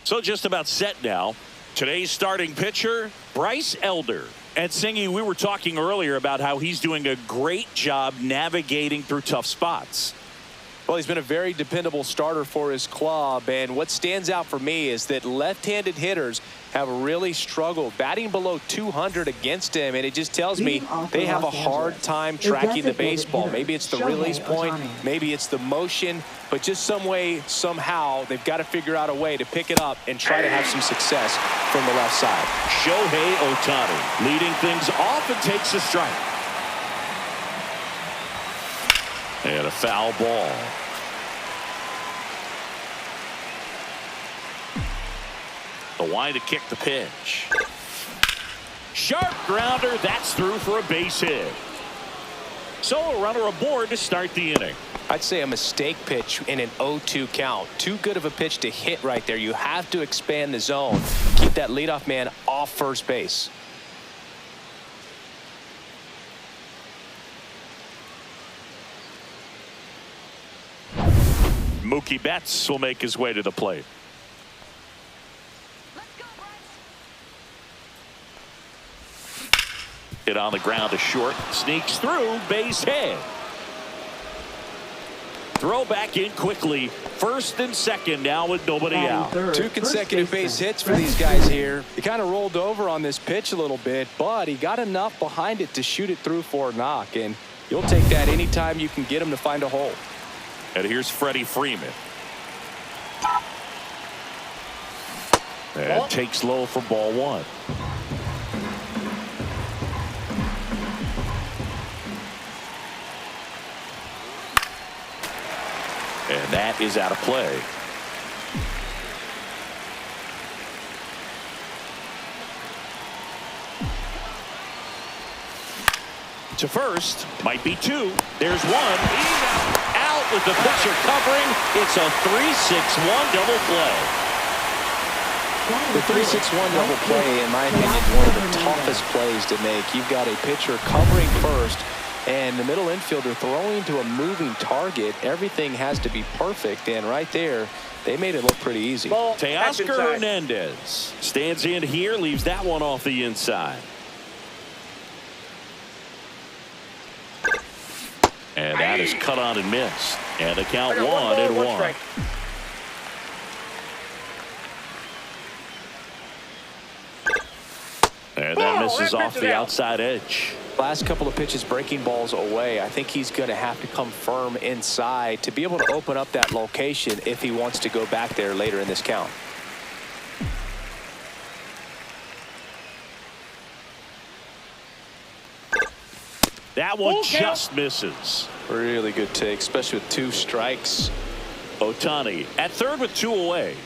So just about set now. Today's starting pitcher, Bryce Elder. And Singy, we were talking earlier about how he's doing a great job navigating through tough spots. Well, he's been a very dependable starter for his club, and what stands out for me is that left-handed hitters have really struggled batting below 200 against him, and it just tells me they have a hard time tracking the baseball. Maybe it's the release point, maybe it's the motion, but just some way, somehow, they've got to figure out a way to pick it up and try to have some success from the left side. Shohei Ohtani leading things off and takes a strike. And a foul ball. The wind to kick the pitch. Sharp grounder. That's through for a base hit. So a runner aboard to start the inning. I'd say a mistake pitch in an 0-2 count. Too good of a pitch to hit right there. You have to expand the zone. Keep that leadoff man off first base. Mookie Betts will make his way to the plate. Let's go, Bryce. Hit on the ground to short. Sneaks through. Base hit. Throw back in quickly. First and second now with nobody out. Two consecutive base hits for these guys here. He kind of rolled over on this pitch a little bit, but he got enough behind it to shoot it through for a knock. And you'll take that anytime you can get him to find a hole. And here's Freddie Freeman. And takes low for ball one. And that is out of play. To first, might be two. There's one. He's out with the pitcher covering. It's a 3-6-1 double play. The 3-6-1 double play, in my opinion, is one of the toughest plays to make. You've got a pitcher covering first, and the middle infielder throwing to a moving target. Everything has to be perfect, and right there, they made it look pretty easy. Teoscar Hernandez stands in here, leaves that one off the inside. And that is cut on and missed. And the count 1-1. And that misses off the outside edge. Last couple of pitches breaking balls away. I think he's going to have to come firm inside to be able to open up that location if he wants to go back there later in this count. That one just misses. Really good take, especially with two strikes. Ohtani at third with two away.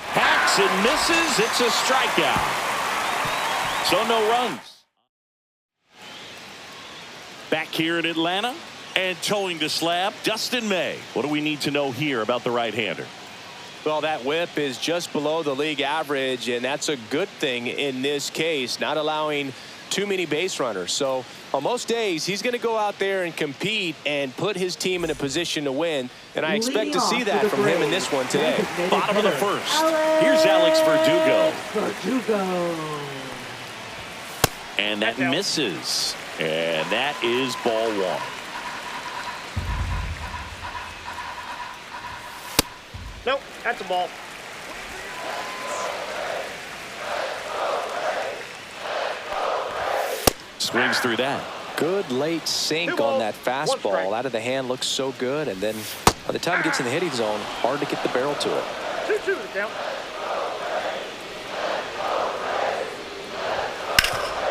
Hacks and misses. It's a strikeout. So no runs. Back here in Atlanta and towing the slab, Dustin May. What do we need to know here about the right-hander? Well, that whip is just below the league average, and that's a good thing in this case, not allowing too many base runners. So on most days, he's going to go out there and compete and put his team in a position to win, and I expect to see that from him in this one today. Bottom of the first. Here's Alex Verdugo. And that misses. And that is ball one. Nope, that's a ball. Swings through that. Good late sink on that fastball. Out of the hand, looks so good, and then by the time it gets in the hitting zone, hard to get the barrel to it. 2-2 the count.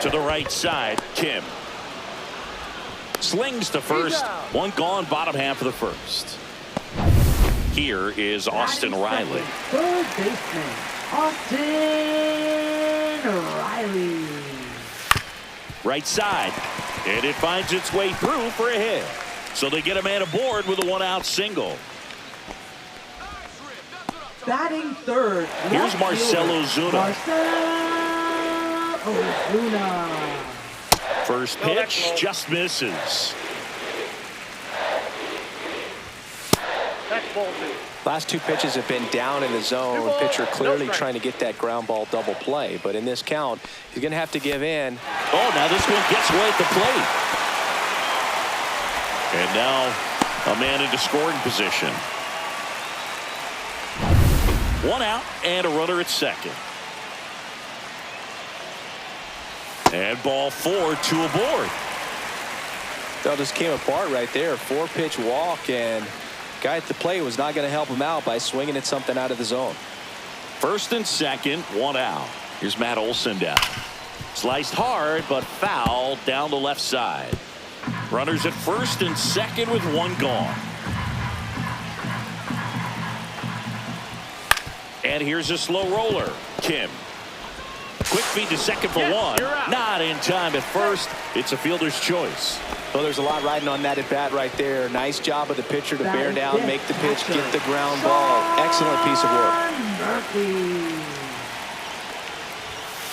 To the right side, Kim. Slings to first. One gone, bottom half of the first. Here is Austin Riley. Third baseman, Austin Riley. Right side. And it finds its way through for a hit. So they get a man aboard with a one-out single. Batting third. Here's Marcell Ozuna. First pitch just misses. Ball 2. Last two pitches have been down in the zone. Pitcher clearly trying to get that ground ball double play. But in this count, he's going to have to give in. Oh, now this one gets away at the plate. And now a man into scoring position. One out and a runner at second. And ball 4, 2 aboard. That just came apart right there. 4-pitch walk, and guy at the plate was not going to help him out by swinging at something out of the zone. First and second, 1 out. Here's Matt Olson down. Sliced hard, but fouled down the left side. Runners at first and second with 1 gone. And here's a slow roller. Kim. Quick feed to second for 1. Not in time at first. It's a fielder's choice. Well, there's a lot riding on that at bat right there. Nice job of the pitcher to bear down, make the pitch, get the ground ball. Excellent piece of work.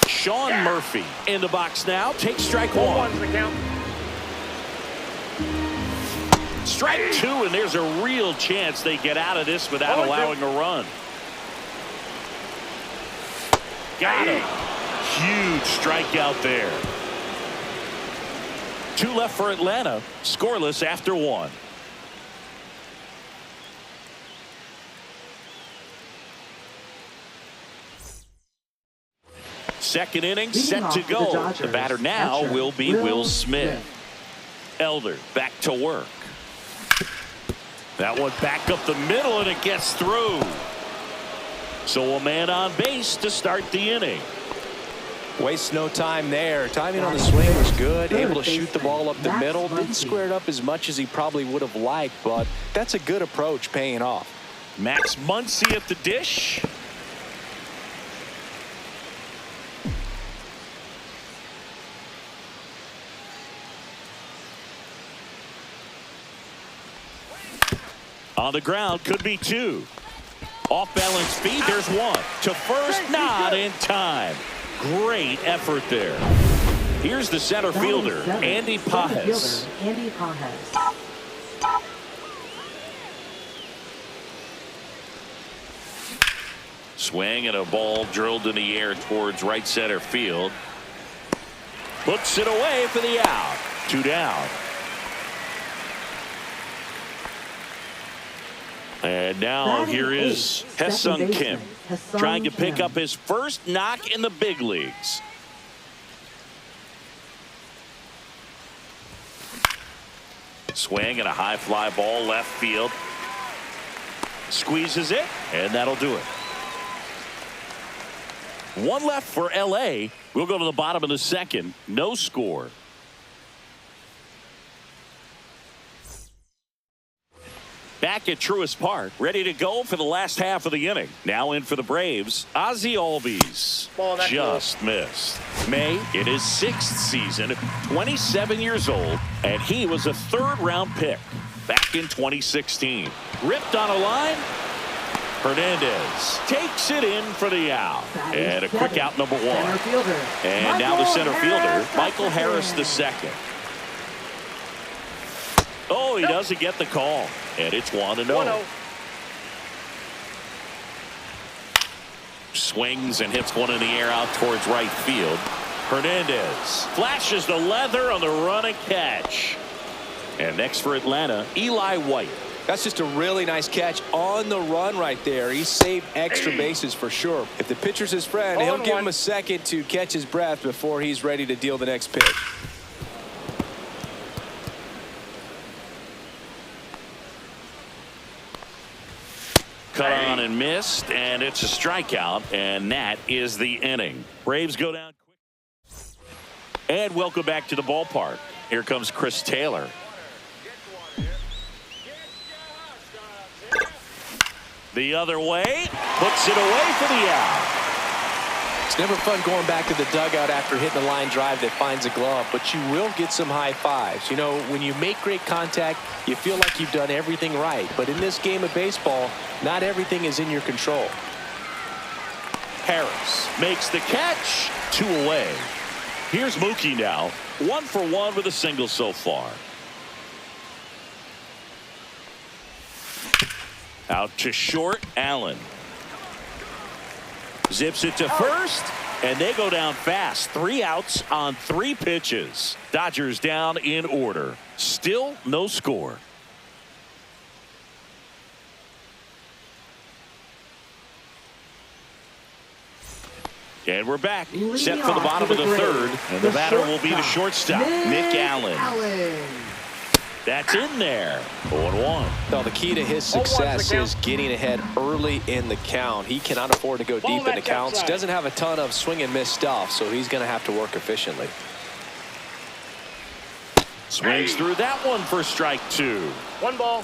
Sean Murphy in the box now. Takes strike 1. Strike 2, and there's a real chance they get out of this without allowing a run. Got him. Huge strikeout there. 2 left for Atlanta. Scoreless after 1. Second inning set to go. The batter now will be Will Smith. Elder back to work. That one back up the middle, and it gets through. So a man on base to start the inning. Wastes no time there. Timing on the swing was good. Able to shoot the ball up the middle. Didn't square it up as much as he probably would have liked, but that's a good approach paying off. Max Muncy at the dish. On the ground, could be 2. Off balance feed, there's 1. To first, not in time. Great effort there. Here's the center fielder, Andy Pajes. Swing and a ball drilled in the air towards right center field. Puts it away for the out. 2 down. And now here is Ha-Seong Kim, trying to pick up his first knock in the big leagues. Swing and a high fly ball left field. Squeezes it, and that'll do it. 1 left for LA. We'll go to the bottom of the second. No score. Back at Truist Park, ready to go for the last half of the inning. Now in for the Braves, Ozzie Albies. Just missed. May in his 6th season, 27 years old, and he was a 3rd-round pick back in 2016. Ripped on a line. Hernandez takes it in for the out. And a quick out, number 1. And now the center fielder, Michael Harris II. Oh, he doesn't get the call. And it's 1-0. Swings and hits one in the air out towards right field. Hernandez flashes the leather on the run and catch. And next for Atlanta, Eli White. That's just a really nice catch on the run right there. He saved extra bases for sure. If the pitcher's his friend, he'll give him a second to catch his breath before he's ready to deal the next pitch. Cut on and missed, and it's a strikeout, and that is the inning. Braves go down quick. And welcome back to the ballpark. Here comes Chris Taylor. The other way, puts it away for the out. It's never fun going back to the dugout after hitting a line drive that finds a glove, but you will get some high fives. You know, when you make great contact, you feel like you've done everything right. But in this game of baseball, not everything is in your control. Harris makes the catch, 2 away. Here's Mookie now, 1 for 1 with a single so far. Out to short, Allen. Zips it to first, and they go down fast. 3 outs on 3 pitches. Dodgers down in order. Still no score. And we're back. Set for the bottom of the third. And the batter will be the shortstop, Nick Allen. That's in there. 0-1. Well, the key to his success is getting ahead early in the count. He cannot afford to go deep in the counts. Doesn't have a ton of swing and miss stuff, so he's going to have to work efficiently. Swings through that one for strike 2. 1 ball,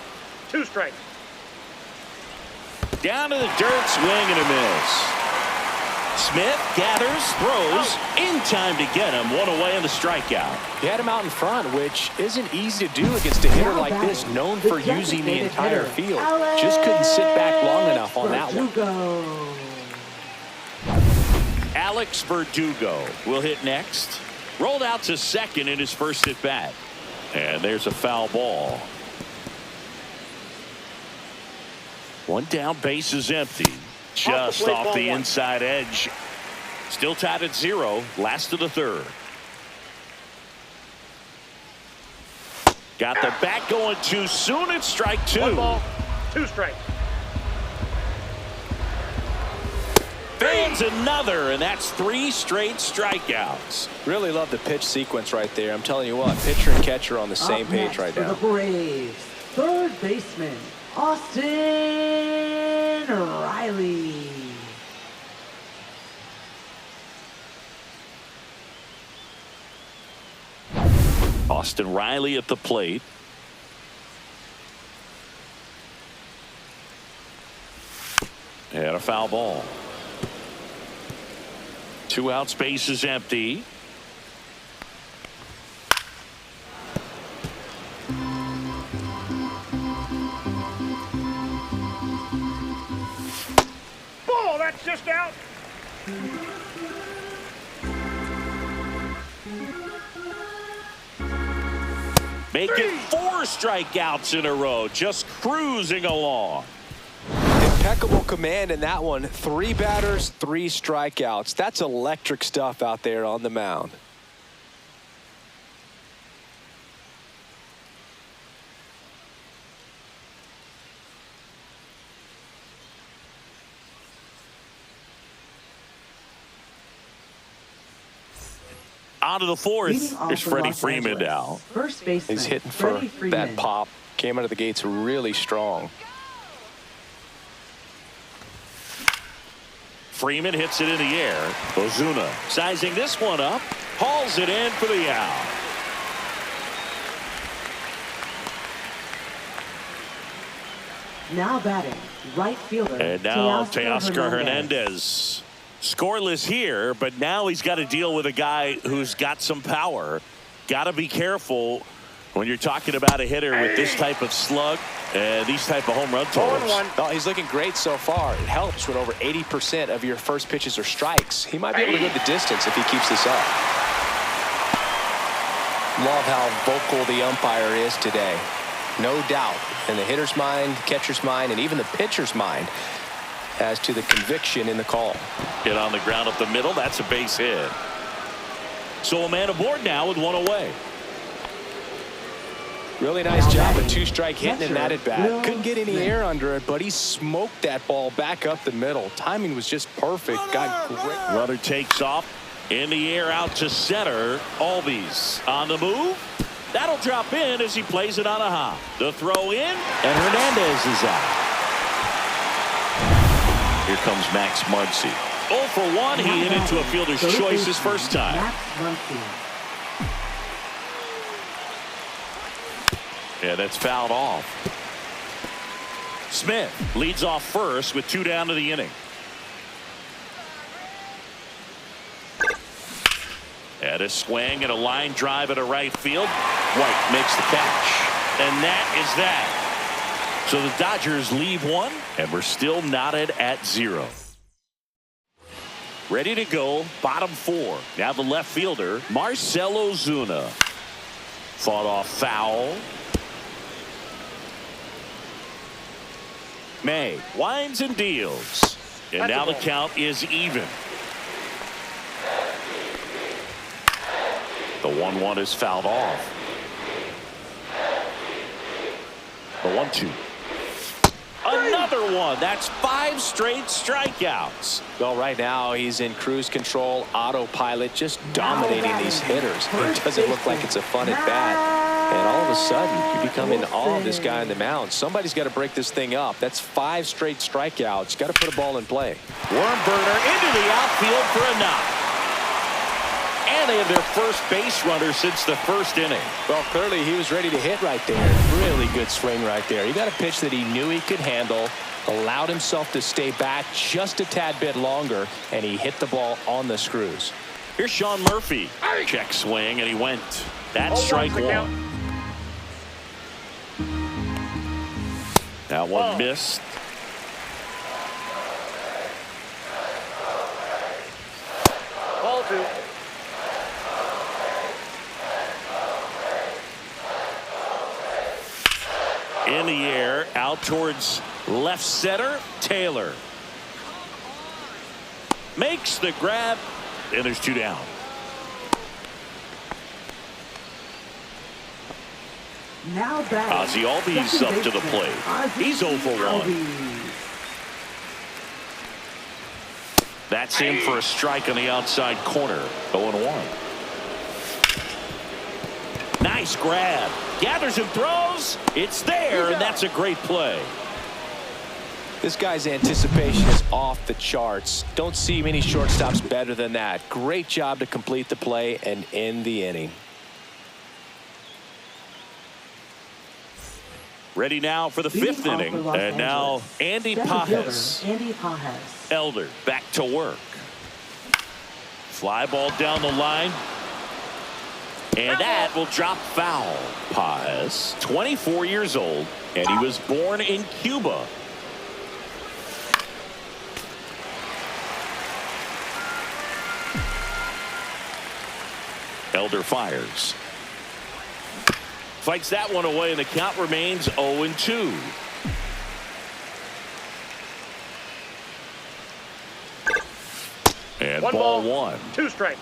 2 strikes. Down to the dirt, swing and a miss. Smith gathers, throws, in time to get him. 1 away on the strikeout. He had him out in front, which isn't easy to do against a hitter like this, known for using the entire field. Just couldn't sit back long enough on that one. Alex Verdugo will hit next. Rolled out to second in his first at bat. And there's a foul ball. 1 down, base is empty. Just off the inside edge. Still tied at 0. Last of the third. Got the bat going too soon. It's strike 2. 1 ball, 2 strikes. Fans another, and that's 3 straight strikeouts. Really love the pitch sequence right there. I'm telling you what, pitcher and catcher on the same page right now. For the Braves, third baseman, Austin Riley. Austin Riley at the plate. And a foul ball. 2 outs, base is empty. Ball, that's just out. Making 4 strikeouts in a row, just cruising along. Impeccable command in that one. 3 batters, 3 strikeouts. That's electric stuff out there on the mound. On to the fourth. There's Freddie Freeman now. First baseman, He's hitting for that pop. Came out of the gates really strong. Freeman hits it in the air. Ozuna sizing this one up. Hauls it in for the out. Now batting, right fielder. And now Teoscar Hernandez. Scoreless here, but now he's got to deal with a guy who's got some power. Got to be careful when you're talking about a hitter with this type of slug and these type of home run totals. Oh, he's looking great so far. It helps when over 80% of your first pitches are strikes. He might be able to go the distance if he keeps this up. Love how vocal the umpire is today. No doubt in the hitter's mind, catcher's mind, and even the pitcher's mind as to the conviction in the call. Hit on the ground up the middle. That's a base hit. So a man aboard now with 1 away. Really nice job at 2-strike hitting in that at bat. Couldn't get any air under it, but he smoked that ball back up the middle. Timing was just perfect. Got great. Runner takes off in the air out to center. Albies on the move. That'll drop in as he plays it on a hop. The throw in, and Hernandez is out. Here comes Max Muncy. 0 for 1. He hit into a fielder's choice his first time. Yeah, that's fouled off. Smith leads off first with 2 down to the inning. And a swing and a line drive at a right field. White makes the catch. And that is that. So the Dodgers leave 1, and we're still knotted at 0. Ready to go, bottom 4. Now the left fielder, Marcell Ozuna. Fought off foul. May winds and deals. And now the count is even. The 1-1 is fouled off. The 1-2. Another one. That's 5 straight strikeouts. Well, right now he's in cruise control, autopilot, just dominating these hitters. It doesn't look like it's a fun at bat. And all of a sudden, you become in awe of this guy on the mound. Somebody's got to break this thing up. That's 5 straight strikeouts. Got to put a ball in play. Worm burner into the outfield for a knock. And they have their first base runner since the first inning. Well, clearly he was ready to hit right there. Really good swing right there. He got a pitch that he knew he could handle, allowed himself to stay back just a tad bit longer, and he hit the ball on the screws. Here's Sean Murphy. Check swing, and he went. That's strike 1. That one missed. Ball 2. In the air, out towards left center, Taylor. Makes the grab, and there's 2 down. Now back. Ozzie Albies up to the plate. He's 0 for 1. That's in for a strike on the outside corner. 0-1. Nice grab. Gathers and throws. It's there, and that's a great play. This guy's anticipation is off the charts. Don't see many shortstops better than that. Great job to complete the play and end the inning. Ready now for the 5th inning. And now Andy Pajes. Elder back to work. Fly ball down the line. And that will drop foul. Pajes, 24 years old, and he was born in Cuba. Elder fires. Fights that one away, and the count remains 0-2. And ball 1. 2 strikes.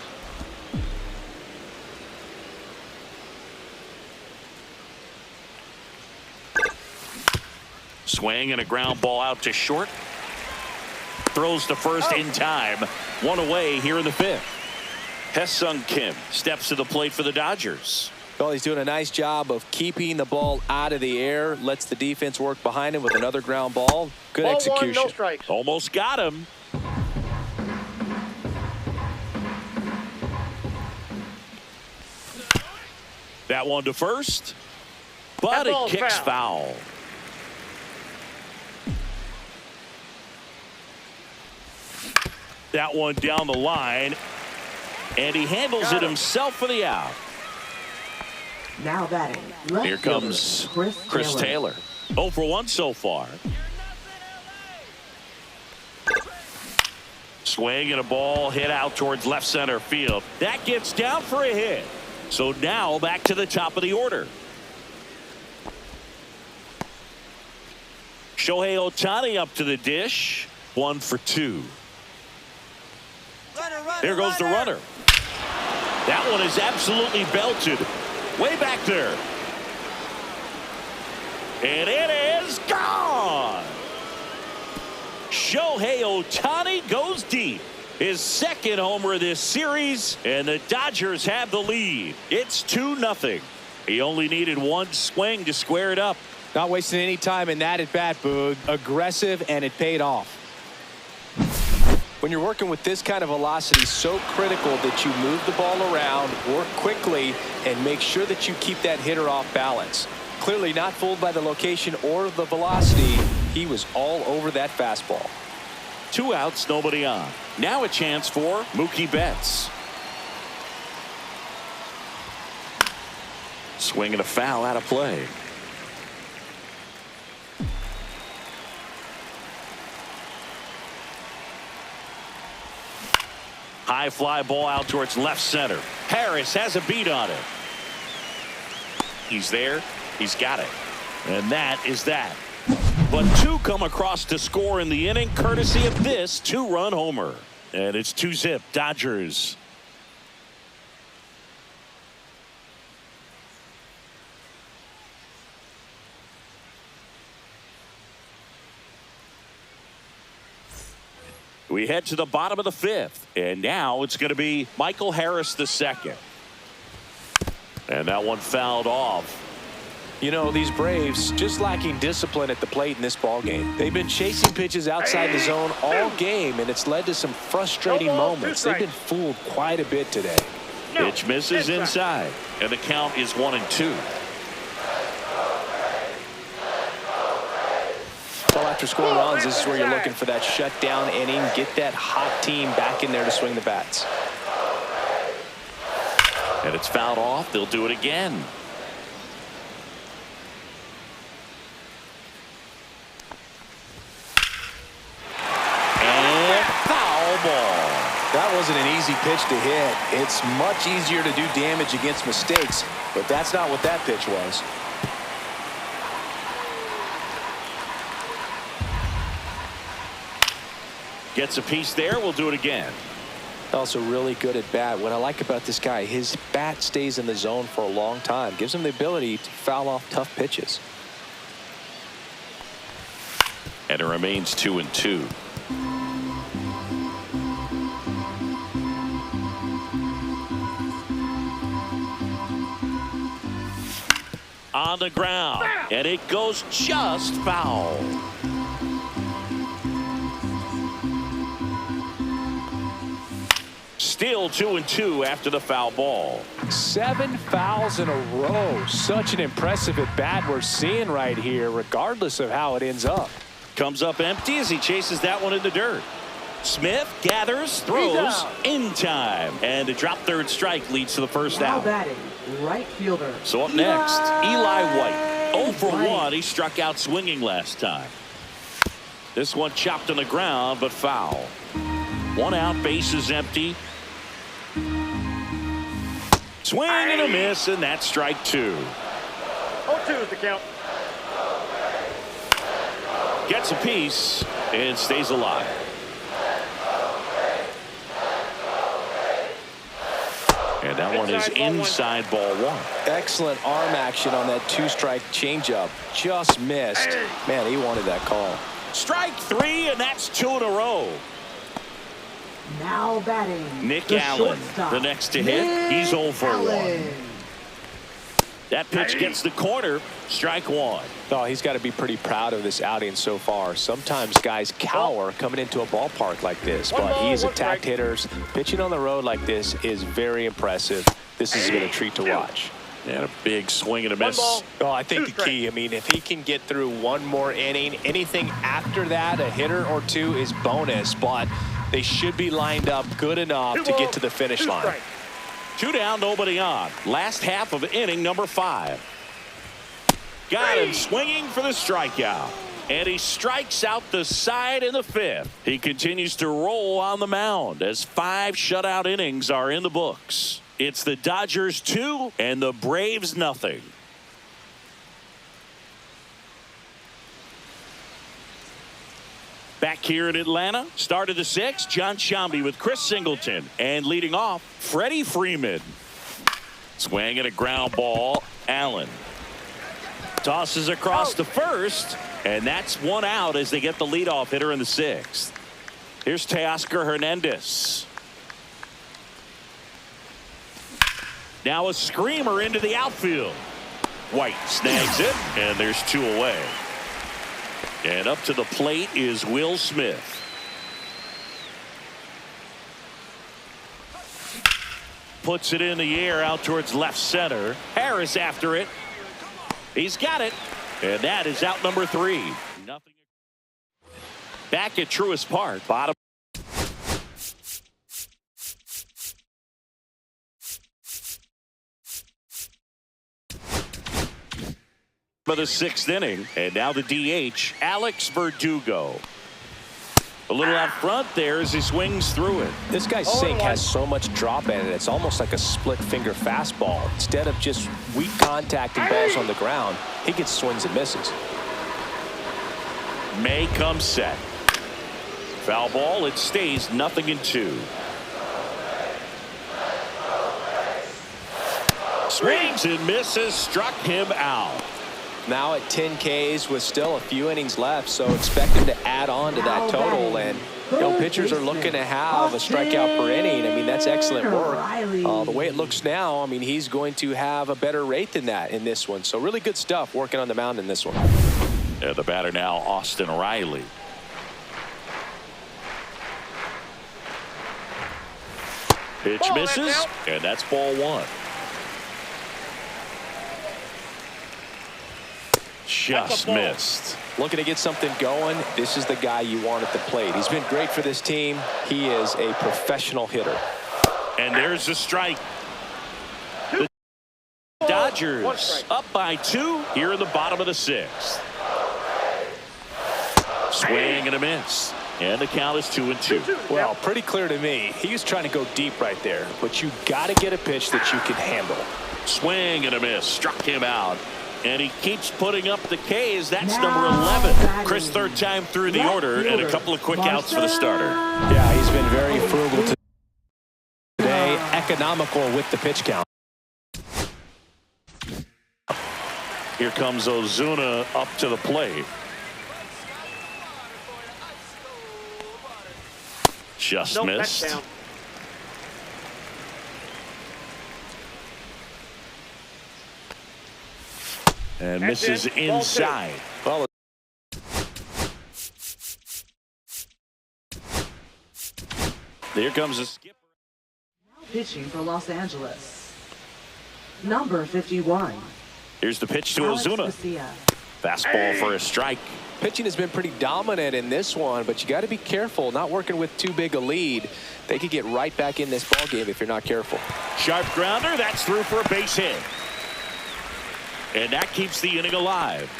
Swing and a ground ball out to short. Throws to first in time. 1 away here in the 5th. Hesung Kim steps to the plate for the Dodgers. Well, he's doing a nice job of keeping the ball out of the air. Lets the defense work behind him with another ground ball. Good Ball execution. 1, no strikes. Almost got him. That one to first. But it kicks foul. That one down the line. And he handles it himself for the out. Now batting. Here comes Chris Taylor. 0 for 1 so far. Swing and a ball hit out towards left center field. That gets down for a hit. So now back to the top of the order. Shohei Ohtani up to the dish. 1 for 2. There goes the runner. That one is absolutely belted. Way back there. And it is gone. Shohei Ohtani goes deep. His 2nd homer of this series, and the Dodgers have the lead. It's 2-0. He only needed 1 swing to square it up. Not wasting any time in that at bat, Boog. Aggressive, and it paid off. When you're working with this kind of velocity, so critical that you move the ball around, work quickly, and make sure that you keep that hitter off balance. Clearly not fooled by the location or the velocity. He was all over that fastball. 2 outs, nobody on. Now a chance for Mookie Betts. Swing and a foul out of play. High fly ball out towards left center. Harris has a beat on it. He's there. He's got it. And that is that. But two come across to score in the inning, courtesy of this two-run homer. And it's 2-zip Dodgers. We head to the bottom of the fifth, and now it's going to be Michael Harris II. And that one fouled off. You know, these Braves just lacking discipline at the plate in this ballgame. They've been chasing pitches outside the zone all game, and it's led to some frustrating moments. They've been fooled quite a bit today. Pitch misses inside, and the count is 1-2. Well, after scoring runs, this is where you're looking for that shutdown inning. Get that hot team back in there to swing the bats. And it's fouled off. They'll do it again. And foul ball. That wasn't an easy pitch to hit. It's much easier to do damage against mistakes, but that's not what that pitch was. Gets a piece there. We'll do it again. Also really good at bat. What I like about this guy, his bat stays in the zone for a long time. Gives him the ability to foul off tough pitches. And it remains 2-2. On the ground, and it goes just foul. Still 2-2 after the foul ball. 7 fouls in a row. Such an impressive at bat we're seeing right here, regardless of how it ends up. Comes up empty as he chases that one in the dirt. Smith gathers, throws in time, and a drop third strike leads to the first out. Batting, right fielder. So up next, Eli White. 0 for 1. He struck out swinging last time. This one chopped on the ground, but foul. 1 out, bases empty. Swing and a miss, and that's strike 2. 0-2 is the count. Gets a piece and stays alive. And that one is inside ball 1. Excellent arm action on that 2-strike changeup. Just missed. Man, he wanted that call. Strike 3, and that's 2 in a row. Now batting, Nick Allen, the next to hit. He's 0 for 1. That pitch gets the corner. Strike 1. Oh, he's got to be pretty proud of this outing so far. Sometimes guys cower coming into a ballpark like this, but he's attacked hitters. Pitching on the road like this is very impressive. This has been a treat to watch. And a big swing and a miss. Oh, I think the key, I mean, if he can get through one more inning, anything after that, a hitter or two is bonus, but they should be lined up good enough to get to the finish line. 2 down, nobody on. Last half of inning number 5. Got him swinging for the strikeout. And he strikes out the side in the 5th. He continues to roll on the mound as 5 shutout innings are in the books. It's the Dodgers 2 and the Braves nothing. Back here in Atlanta, start of the 6th, John Sciambi with Chris Singleton. And leading off, Freddie Freeman. Swing and a ground ball, Allen. Tosses across to first, and that's 1 out as they get the leadoff hitter in the 6th. Here's Teoscar Hernandez. Now a screamer into the outfield. White snags it, and there's 2 away. And up to the plate is Will Smith. Puts it in the air out towards left center. Harris after it. He's got it. And that is out number 3. Nothing. Back at Truist Park. Bottom. For the 6th inning, and now the DH, Alex Verdugo. A little out front there as he swings through it. This guy's sink has so much drop in it. It's almost like a split finger fastball. Instead of just weak contact and balls on the ground, he gets swings and misses. May comes set. Foul ball. It stays 0-2. Swings and misses. Struck him out. Now at 10 Ks with still a few innings left, so expect him to add on to that total. And pitchers are looking to have a strikeout per inning. I mean, that's excellent work. The way it looks now, I mean, he's going to have a better rate than that in this one. So really good stuff working on the mound in this one. And the batter now, Austin Riley. Pitch misses, and that's ball one. Just missed. Looking to get something going. This is the guy you want at the plate. He's been great for this team. He is a professional hitter. And there's a strike. The Dodgers up by 2 here in the bottom of the 6th. Swing and a miss. And the count is 2-2. Well, pretty clear to me. He was trying to go deep right there. But you got to get a pitch that you can handle. Swing and a miss. Struck him out. And he keeps putting up the Ks. That's number 11. Chris, third time through the order, and a couple of quick outs for the starter. Yeah, he's been very frugal today. Economical with the pitch count. Here comes Ozuna up to the plate. Just missed. Touchdown. And misses inside. Well, there comes a skipper. Pitching for Los Angeles. Number 51. Here's the pitch to Alex Ozuna. Garcia. Fastball for a strike. pitching has been pretty dominant in this one, but you got to be careful. Not working with too big a lead. They could get right back in this ball game if you're not careful. Sharp grounder. That's through for a base hit. And that keeps the inning alive.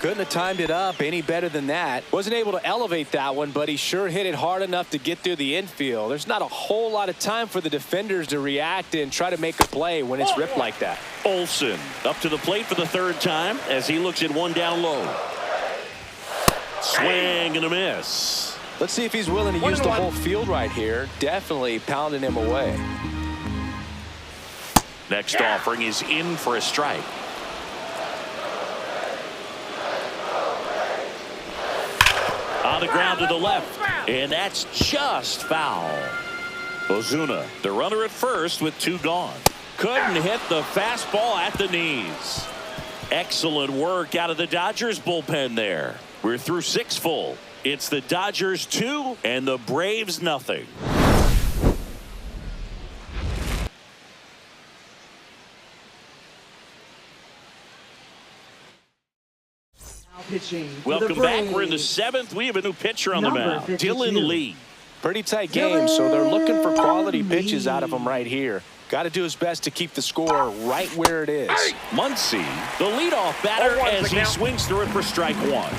Couldn't have timed it up any better than that. Wasn't able to elevate that one, but he sure hit it hard enough to get through the infield. There's not a whole lot of time for the defenders to react and try to make a play when it's ripped like that. Olsen up to the plate for the third time as he looks at one down low. Swing and a miss. Let's see if he's willing to use the whole field right here. Definitely pounding him away. Next offering is in for a strike. On the ground to the left, and that's just foul. Ozuna, the runner at first with two gone. Couldn't hit the fastball at the knees. Excellent work out of the Dodgers bullpen there. We're through 6 full. It's the Dodgers 2 and the Braves nothing. Welcome back. We're in the 7th. We have a new pitcher on the mound, Dylan Lee. Pretty tight game, so they're looking for quality pitches out of him right here. Got to do his best to keep the score right where it is. Muncy, the leadoff batter, as he swings through it for strike one.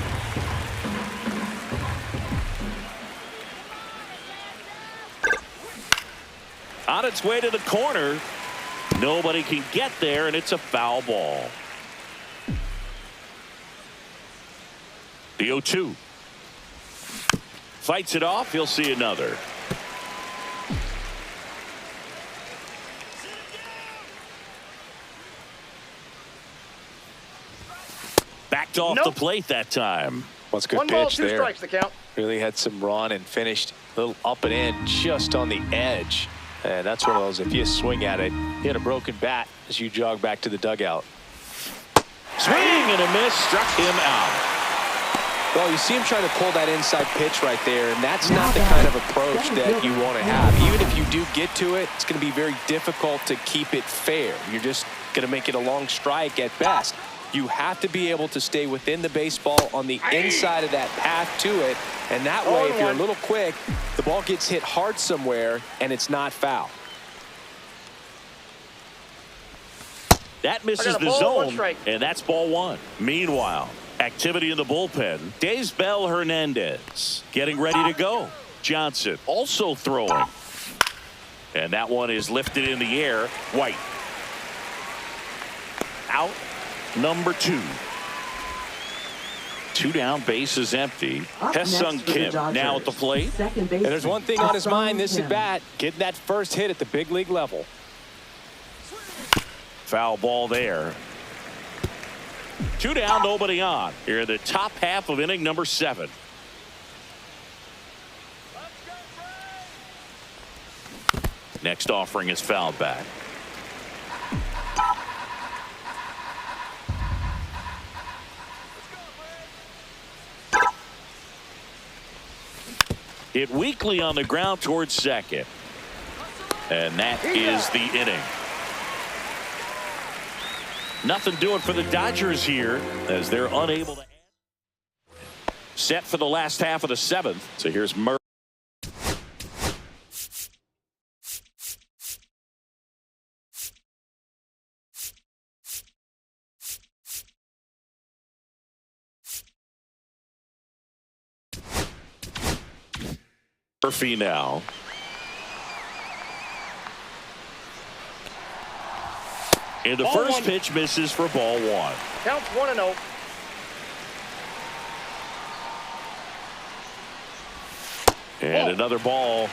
On its way to the corner. Nobody can get there, and it's a foul ball. The 0-2. Fights it off. He'll see another. Backed off the plate that time. What's good pitch 1 ball, 2 there. strikes to count. Really had some run and finished a little up and in just on the edge. And that's one of those, if you swing at it, hit a broken bat as you jog back to the dugout. Swing and a miss, struck him out. Well, you see him trying to pull that inside pitch right there, and that's not the kind of approach that you want to have. Even if you do get to it, it's going to be very difficult to keep it fair. You're just going to make it a long strike at best. You have to be able to stay within the baseball on the inside of that path to it, and that way, if you're a little quick, the ball gets hit hard somewhere, and it's not foul. That misses the zone, and that's ball one. Meanwhile, activity in the bullpen. Daysbel Hernandez getting ready to go. Johnson also throwing. And that one is lifted in the air. White. Out. Number 2. 2 down, bases empty. Hesung Kim now at the plate. And there's one thing on his mind this at bat, getting that first hit at the big league level. Foul ball there. 2 down, nobody on. Here in the top half of inning number 7. Next offering is fouled back. Hit weakly on the ground towards second. And that is the inning. Nothing doing for the Dodgers here as they're unable to. Set for the last half of the 7th. So here's Murphy. Murphy now. And the first pitch misses for ball 1. Counts 1-0. And another ball.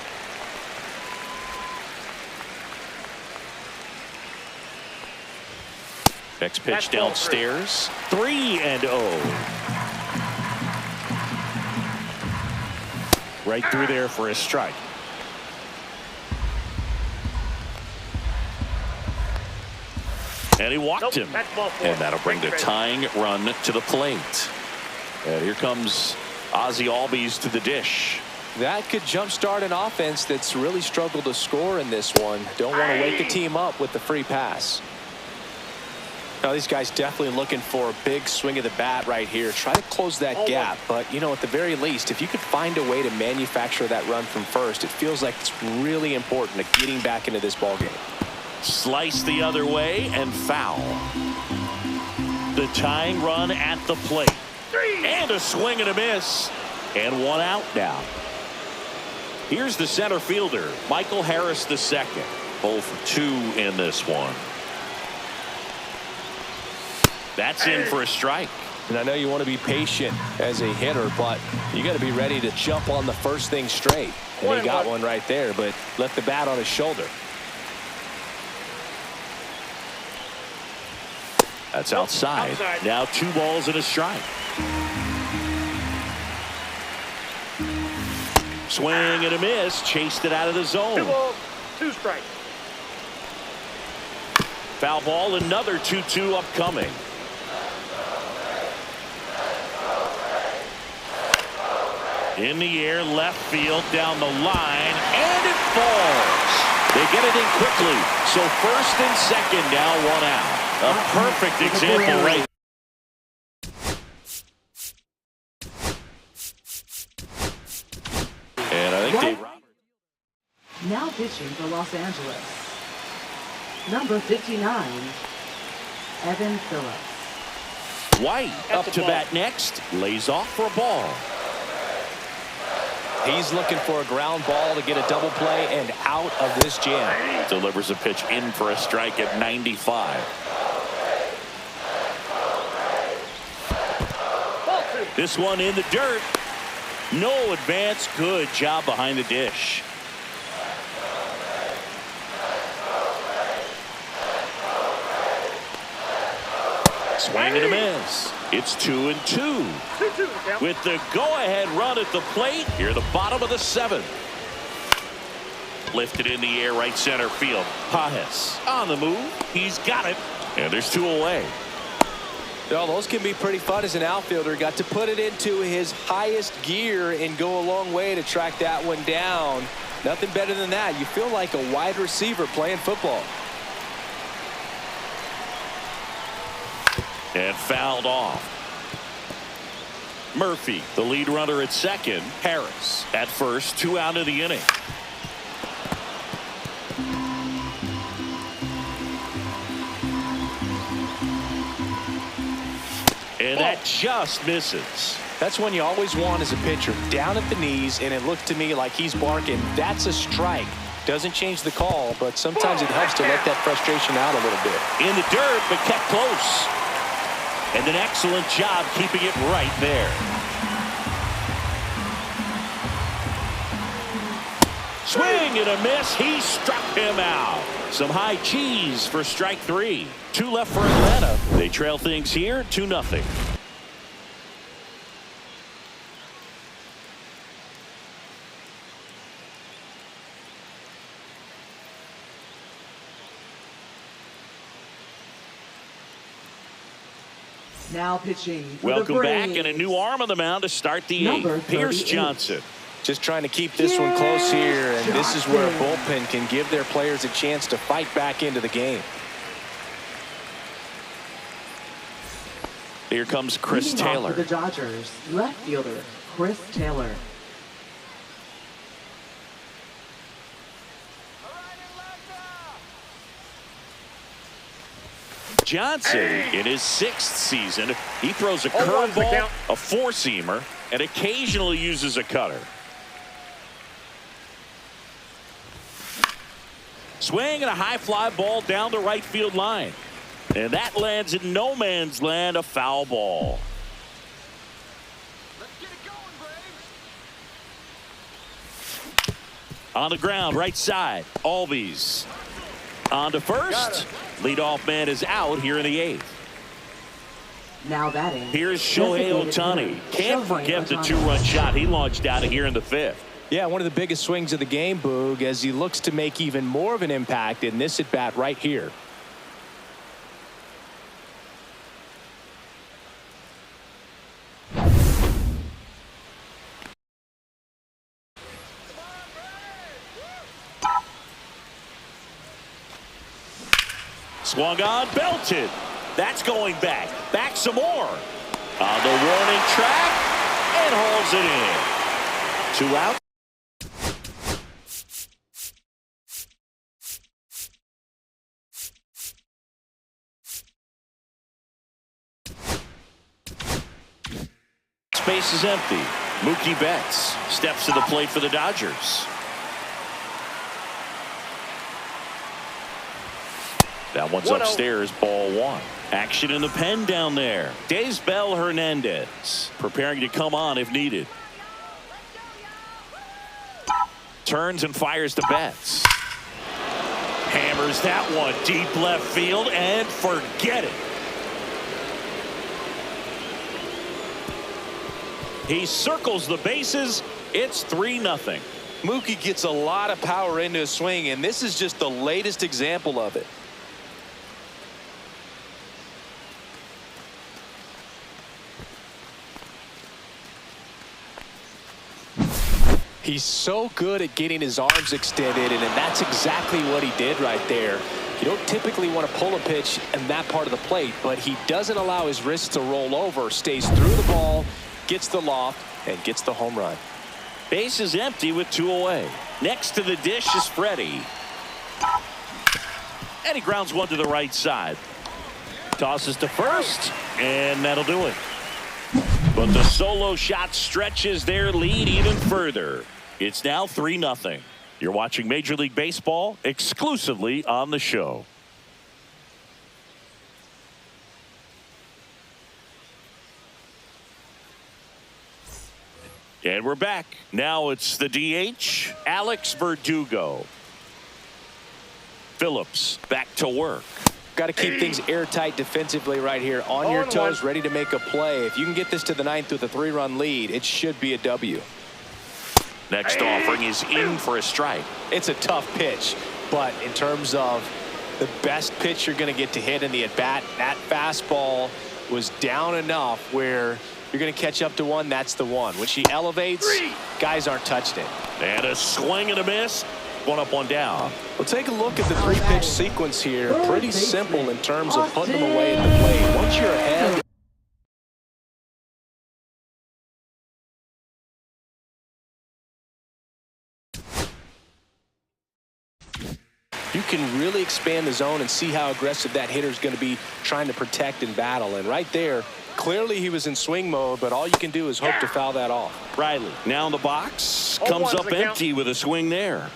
Next pitch downstairs. 3-0. Right through there for a strike. And he walked him. And that'll bring the tying run to the plate. And here comes Ozzie Albies to the dish. That could jumpstart an offense that's really struggled to score in this one. Don't want to wake the team up with the free pass. Now these guys definitely looking for a big swing of the bat right here. Try to close that gap. But, you know, at the very least, if you could find a way to manufacture that run from first, it feels like it's really important to getting back into this ball game. Slice the other way and foul. The tying run at the plate. And a swing and a miss. And 1 out now. Here's the center fielder, Michael Harris II. 0 for 2 in this one. That's in for a strike. And I know you want to be patient as a hitter, but you got to be ready to jump on the first thing straight. And he got one right there, but left the bat on his shoulder. That's outside. Now 2 balls and a strike. Swing and a miss. Chased it out of the zone. 2 balls, 2 strikes. Foul ball. Another 2-2 upcoming. In the air, left field, down the line, and it falls. They get it in quickly. So first and second, now 1 out. A perfect example right. And I think they. Now pitching for Los Angeles. Number 59, Evan Phillips. White up to bat next. Lays off for a ball. He's looking for a ground ball to get a double play and out of this jam. Delivers a pitch in for a strike at 95. This one in the dirt. No advance. Good job behind the dish. Swing and a miss. It's 2-2. With the go-ahead run at the plate. Here the bottom of the 7th. Lifted in the air, right center field. Pajes on the move. He's got it. And there's 2 away. Well, those can be pretty fun as an outfielder. Got to put it into his highest gear and go a long way to track that one down. Nothing better than that. You feel like a wide receiver playing football. And fouled off. Murphy, the lead runner at second. Harris at first. 2 out of the inning. And that just misses. That's when you always want as a pitcher, down at the knees, and it looked to me like he's barking, that's a strike. Doesn't change the call, but sometimes it helps to let that frustration out a little bit. In the dirt, but kept close. And an excellent job keeping it right there. Swing and a miss. He struck him out. Some high cheese for strike 3. 2 left for Atlanta. They trail things here 2-0. Now pitching for Welcome the back, Braves. and a new arm on the mound to start the Number 8th. Pierce 38. Johnson. Just trying to keep this one close here, and this is where a bullpen can give their players a chance to fight back into the game. Here comes Chris Leading off Taylor. for the Dodgers, left fielder Chris Taylor. Johnson, in his 6th season, he throws a 0-1's the curveball, count. a four-seamer, and occasionally uses a cutter. Swing and a high fly ball down the right field line. And that lands in no man's land, a foul ball. Let's get it going, Braves. On the ground, right side, Albies. On to first. Leadoff man is out here in the 8th. Now batting. Here's Shohei Ohtani. Can't forget the 2-run shot he launched out of here in the 5th. Yeah, one of the biggest swings of the game, Boog, as he looks to make even more of an impact in this at-bat right here. Swung on, belted. That's going back. Back some more. On the warning track, and hauls it in. 2 out. Space is empty. Mookie Betts steps to the plate for the Dodgers. That one's 1-0. upstairs, ball 1. Action in the pen down there. Daysbel Hernandez preparing to come on if needed. Turns and fires to Betts. Hammers that one deep left field and forget it. He circles the bases. It's 3-0. Mookie gets a lot of power into his swing, and this is just the latest example of it. He's so good at getting his arms extended, and that's exactly what he did right there. You don't typically want to pull a pitch in that part of the plate, but he doesn't allow his wrists to roll over, stays through the ball, gets the loft, and gets the home run. Base is empty with 2 away. Next to the dish is Freddie. And he grounds one to the right side. Tosses to first, and that'll do it. But the solo shot stretches their lead even further. It's now 3-0. You're watching Major League Baseball exclusively on the show. And we're back. Now it's the DH, Alex Verdugo. Phillips back to work. Got to keep things airtight defensively right here. On your toes, ready to make a play. If you can get this to the 9th with a 3-run lead, it should be a W. Next offering is in for a strike. It's a tough pitch, but in terms of the best pitch you're going to get to hit in the at-bat, that fastball was down enough where you're going to catch up to one. That's the one. When she elevates, guys aren't touching it. And a swing and a miss. 1 up, 1 down. Well, take a look at the 3-pitch sequence here. Pretty simple in terms of putting them away at the plate. Once you're ahead, you can really expand the zone and see how aggressive that hitter is going to be trying to protect and battle. And right there, clearly he was in swing mode, but all you can do is hope to foul that off. Riley now in the box. Comes up empty with a swing there.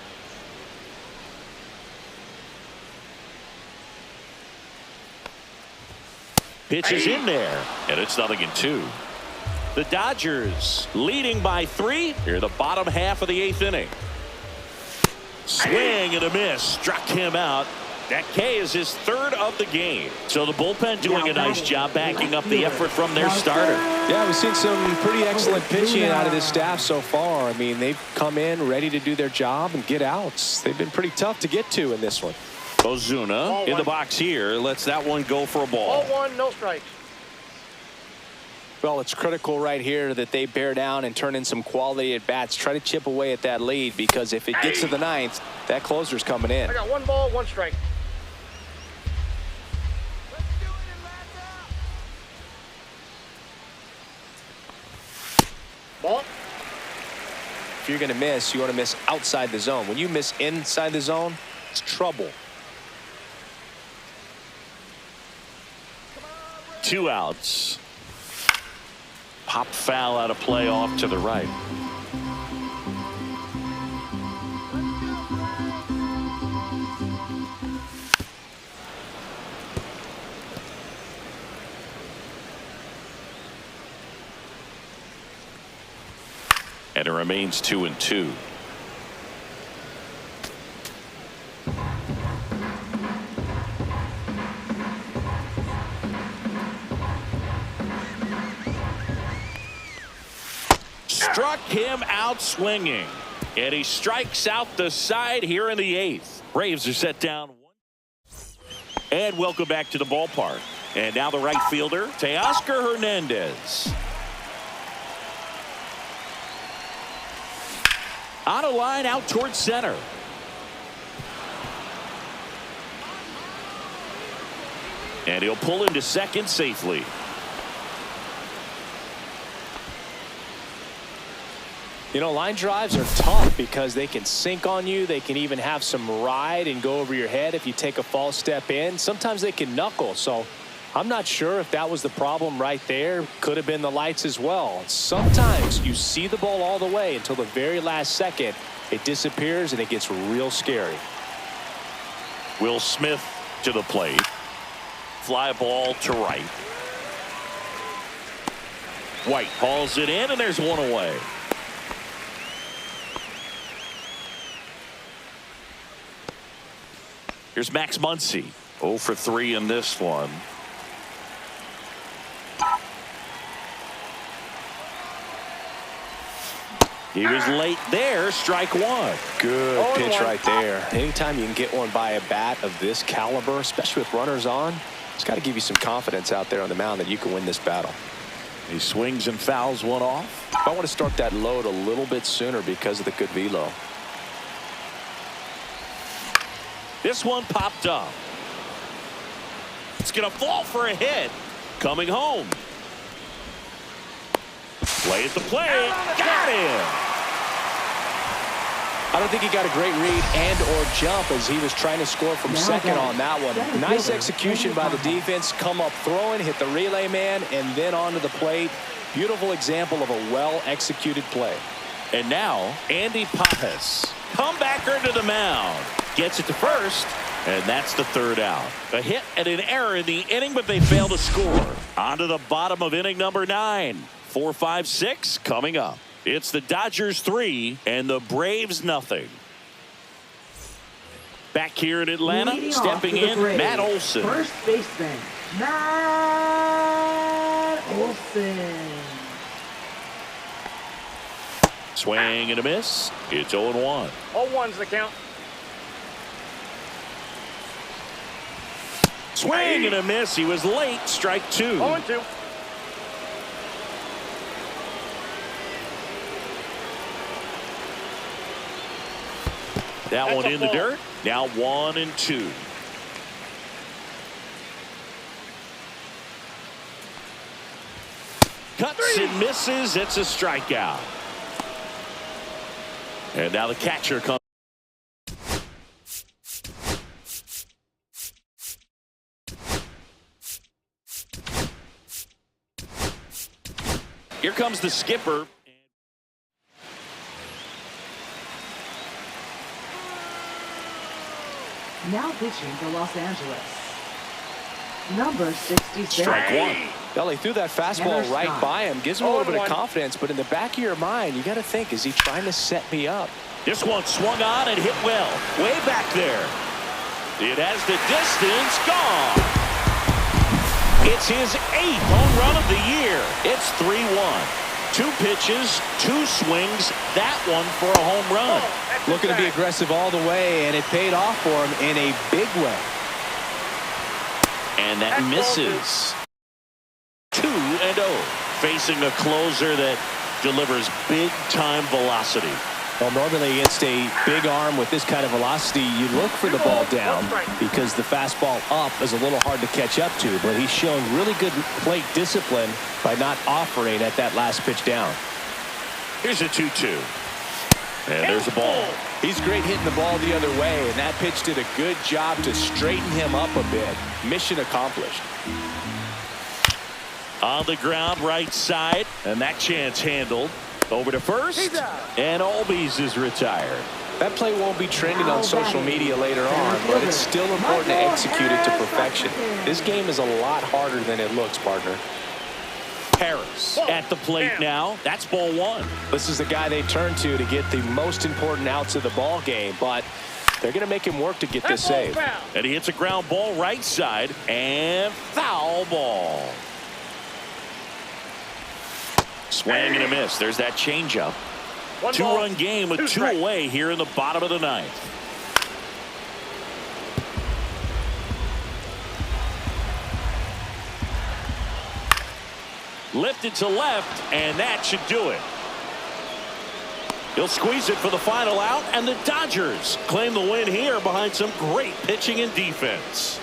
Pitch is in there, and it's 0-2. The Dodgers leading by 3 here the bottom half of the 8th inning. Swing and a miss. Struck him out. That K is his 3rd of the game. So the bullpen doing a nice job backing up the effort from their starter. Yeah, we've seen some pretty excellent pitching out of this staff so far. I mean, they've come in ready to do their job and get outs. They've been pretty tough to get to in this one. Ozuna in the box here lets that one go for a ball. Ball 1, no strikes. Well, it's critical right here that they bear down and turn in some quality at bats. Try to chip away at that lead, because if it gets to the 9th, that closer's coming in. I got 1 ball, 1 strike. Ball. If you're going to miss, you want to miss outside the zone. When you miss inside the zone, it's trouble. 2 outs. Pop foul out of play off to the right. And it remains 2-2. Struck him out swinging, and he strikes out the side here in the 8th. Braves are set down. And welcome back to the ballpark. And now the right fielder, Teoscar Hernandez. On a line out towards center. And he'll pull into second safely. You know, line drives are tough because they can sink on you. They can even have some ride and go over your head if you take a false step in. Sometimes they can knuckle. So I'm not sure if that was the problem right there. Could have been the lights as well. Sometimes you see the ball all the way until the very last second. It disappears and it gets real scary. Will Smith to the plate. Fly ball to right. White hauls it in, and there's one away. Here's Max Muncy. 0 for 3 in this one. He was late there. Strike 1. Good pitch right there. Anytime you can get one by a bat of this caliber, especially with runners on, it's got to give you some confidence out there on the mound that you can win this battle. He swings and fouls one off. I want to start that load a little bit sooner because of the good velo. This one popped up. It's going to fall for a hit. Coming home. Play at the plate. Got him. I don't think he got a great read and or jump as he was trying to score from second on that one. Nice execution by the defense. Come up throwing, hit the relay man, and then onto the plate. Beautiful example of a well-executed play. And now, Andy Pappas. Comebacker to the mound. Gets it to first, and that's the 3rd out. A hit and an error in the inning, but they fail to score. On to the bottom of inning number 9. 4, 5, 6 coming up. It's the Dodgers 3 and the Braves nothing. Back here in Atlanta, Leading stepping in, Braves, Matt Olson. First baseman, Matt Olson. Swing and a miss. It's 0-1. 0-1's the count. Swing and a miss. He was late. Strike 2. 0-2. That one in the dirt. Now 1-2. Cuts and misses. It's a strikeout. And now the catcher comes. Here comes the skipper. Now pitching for Los Angeles, Number 66. Strike one. Well, he threw that fastball right by him. Gives him a little bit of confidence, but in the back of your mind, you got to think, is he trying to set me up? This one swung on and hit well. Way back there. It has the distance. Gone. It's his 8th home run of the year. It's 3-1. 2 pitches, 2 swings. That one for a home run. Looking to be aggressive all the way, and it paid off for him in a big way. And that misses. 2-0. Facing a closer that delivers big-time velocity. Well, normally against a big arm with this kind of velocity, you look for the ball down because the fastball up is a little hard to catch up to, but he's shown really good plate discipline by not offering at that last pitch down. Here's a 2-2. And there's a ball. He's great hitting the ball the other way, and that pitch did a good job to straighten him up a bit. Mission accomplished. On the ground, right side, and that chance handled. Over to first, and Albies is retired. That play won't be trending on social media later on, but it's still important to execute it to perfection. This game is a lot harder than it looks, partner. Harris at the plate now. That's ball one. This is the guy they turn to get the most important outs of the ball game, but they're going to make him work to get this save. And he hits a ground ball right side, and foul ball. Swing and a miss. There's that changeup. 2-run game with 2 away here in the bottom of the 9th. Lifted to left, and that should do it. He'll squeeze it for the final out, and the Dodgers claim the win here behind some great pitching and defense.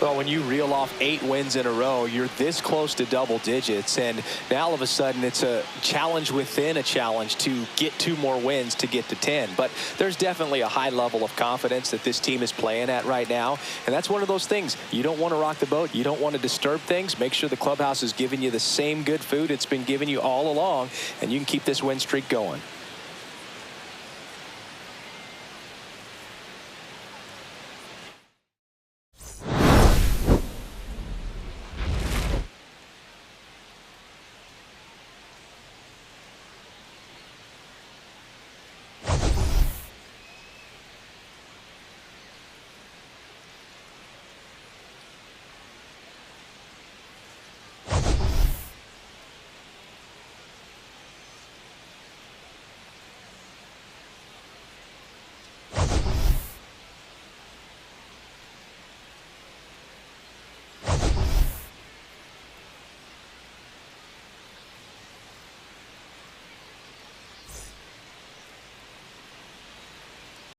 Well, when you reel off 8 wins in a row, you're this close to double digits, and now all of a sudden it's a challenge within a challenge to get 2 more wins to get to 10. But there's definitely a high level of confidence that this team is playing at right now, and that's one of those things. You don't want to rock the boat. You don't want to disturb things. Make sure the clubhouse is giving you the same good food it's been giving you all along, and you can keep this win streak going.